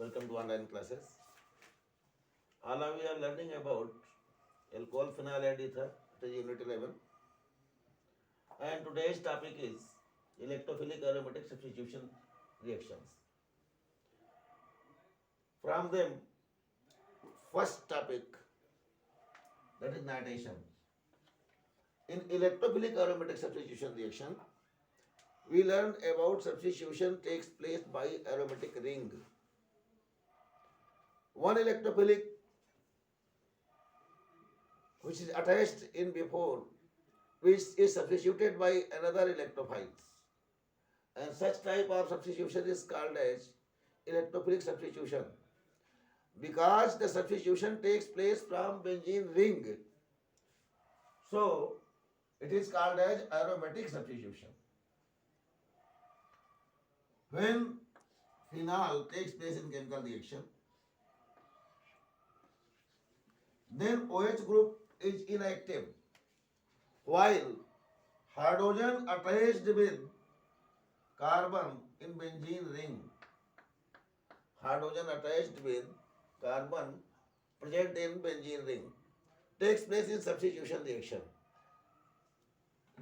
Welcome to online classes. All of you are learning about alcohol, phenol and ether. It is unit 11. And today's topic is electrophilic aromatic substitution reactions. From them, first topic, that is nitration. In electrophilic aromatic substitution reaction, we learned about substitution takes place by aromatic ring. One electrophilic which is attached in before, which is substituted by another electrophiles. And such type of substitution is called as electrophilic substitution. Because the substitution takes place from benzene ring, so it is called as aromatic substitution. When phenol takes place in chemical reaction, then OH group is inactive, while hydrogen attached with carbon in benzene ring, hydrogen attached with carbon present in benzene ring, takes place in substitution reaction.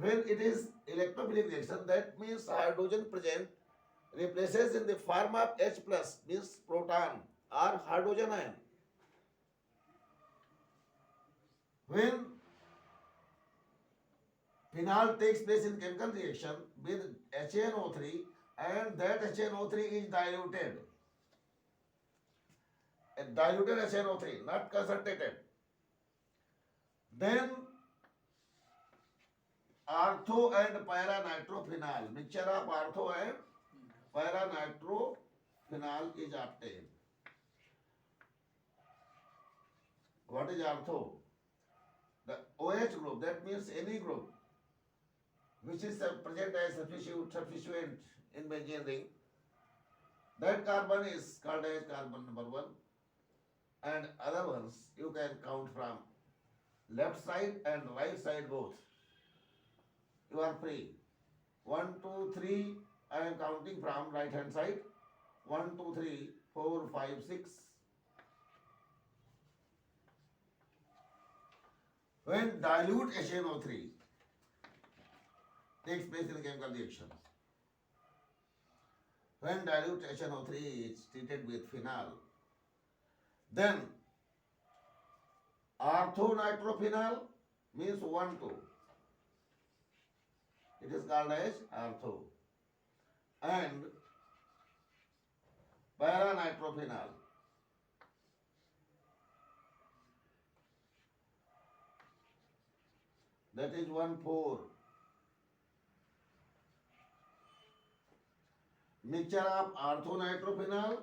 When it is electrophilic reaction, that means hydrogen present replaces in the form of H plus, means proton or hydrogen ion. When phenol takes place in chemical reaction with HNO3 and that HNO3 is diluted, a diluted HNO3, not concentrated, then ortho and para-nitrophenol, mixture of ortho and para-nitrophenol is obtained. What is ortho? The OH group, that means any group which is present as substituent in benzene ring, that carbon is called as carbon number 1, and other ones you can count from left side and right side both. You are free. 1, 2, 3, I am counting from right hand side. 1, 2, 3, 4, 5, 6. When dilute HNO3 takes place in chemical reaction, when dilute HNO3 is treated with phenol, then orthonitrophenol means 1, 2. It is called as ortho. And para-nitrophenol, that is 1, 4. Mixture of orthonitrophenol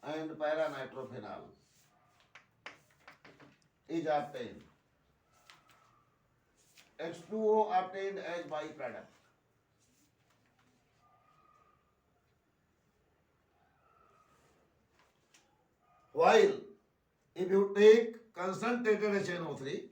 and para-nitrophenol is obtained. H2O obtained as byproduct. While if you take concentrated HNO3,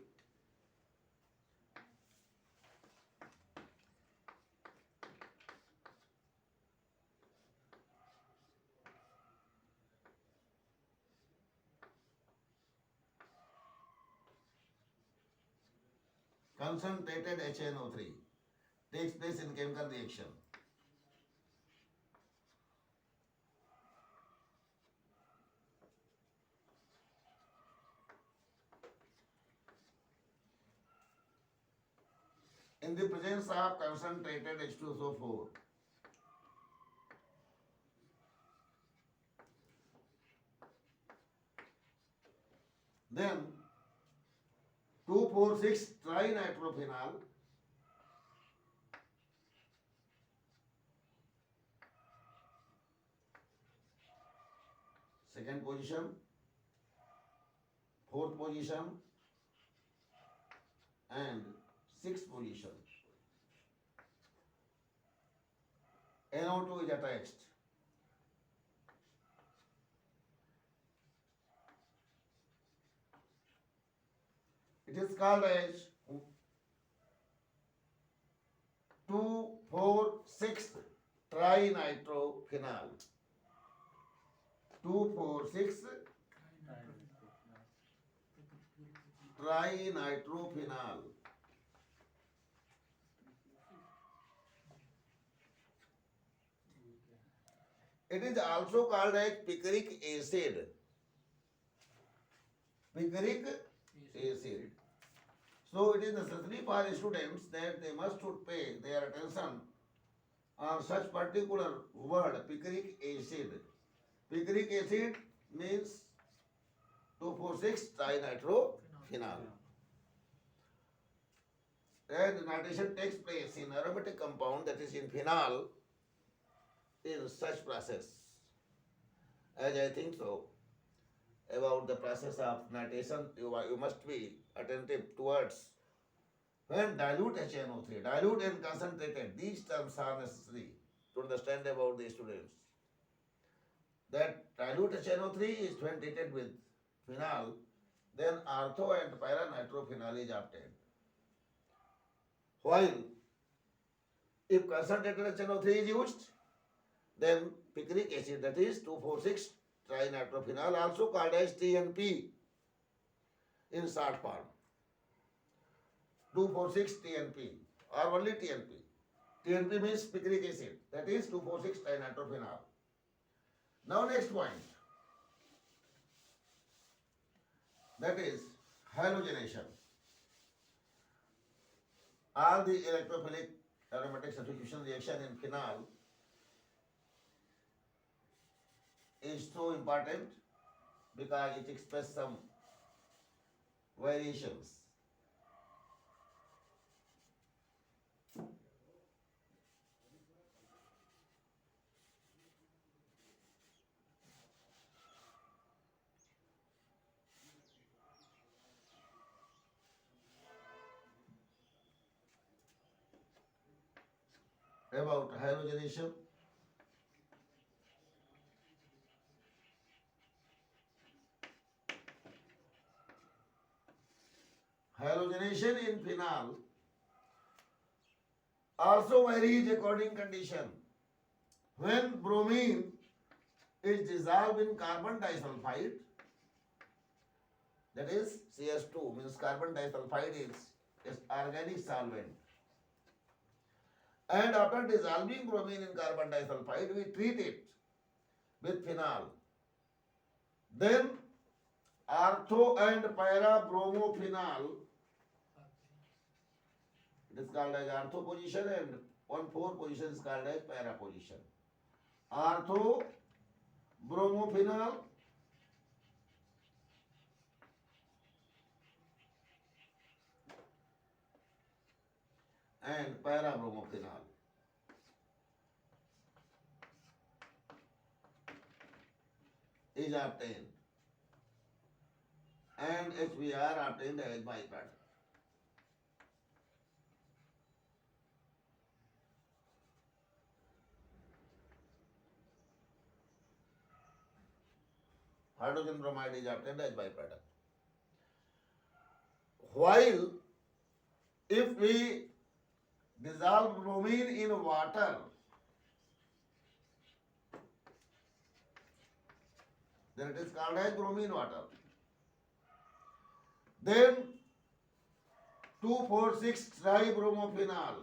concentrated HNO3 takes place in chemical reaction. In the presence of concentrated H2SO4, then 2,4,6 trinitrophenol second position, fourth position and sixth position. NO2 is attached. It is called as 2,4,6 trinitrophenol. 2,4,6 trinitrophenol. It is also called as picric acid. Picric acid. So it is necessary for students that they must pay their attention on such particular word, picric acid. Picric acid means 2,4,6 trinitrophenol. And nitration takes place in aromatic compound, that is in phenol, in such process. As I think so, about the process of nitration, you must be attentive towards. When dilute HNO3, dilute and concentrated, these terms are necessary to understand about the students. That dilute HNO3 is when treated with phenol, then ortho and para-nitrophenol is obtained. While if concentrated HNO3 is used, then picric acid, that is 2,4,6 trinitrophenol, also called as TNP in short form. 2,4,6 TNP or only TNP. TNP means picric acid, that is 2,4,6 trinitrophenol. Now next point, that is halogenation. All the electrophilic aromatic substitution reaction in phenol is so important because it expresses some variations. About halogenation. Halogenation in phenol also varies according condition. When bromine is dissolved in carbon disulfide, that is CS2, means carbon disulfide is organic solvent. And after dissolving bromine in carbon disulfide, we treat it with phenol. Then ortho and para bromophenol, it is called as ortho position, and 1,4 position is called as para position. Ortho bromophenol and para bromophenol is obtained, and HBr obtained as byproduct. Hydrogen bromide is obtained as byproduct. While if we dissolve bromine in water, then it is called as bromine water. Then 2,4,6 tribromophenol.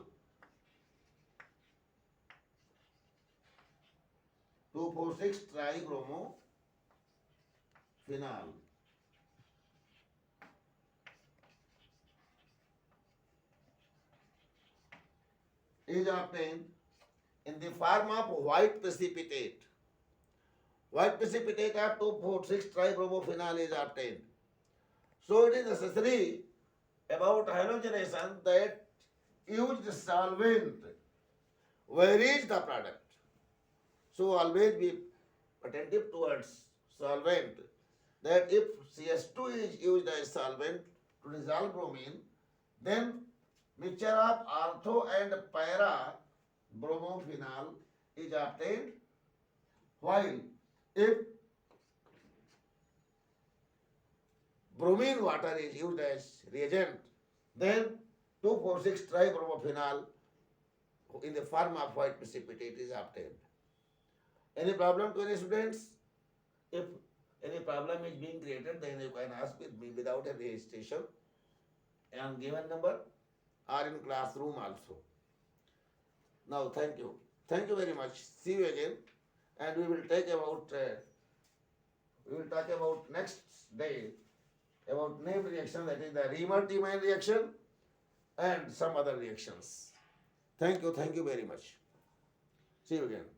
2,4,6 tribromophenol is obtained in the form of white precipitate. White precipitate of 2,4,6 tribromophenol is obtained. So it is necessary about halogenation that used solvent varies the product. So always be attentive towards solvent, that if CS2 is used as solvent to dissolve bromine, then mixture of ortho and para bromophenol is obtained, while if bromine water is used as reagent, then 2,4,6 tribromophenol in the form of white precipitate is obtained. Any problem to any students? If any problem is being created, then you can ask with me without any hesitation and given number or in classroom also. Now, thank you. Thank you very much. See you again. And we will talk about next day about name reaction, that is the Riemann-Tiemann reaction and some other reactions. Thank you very much. See you again.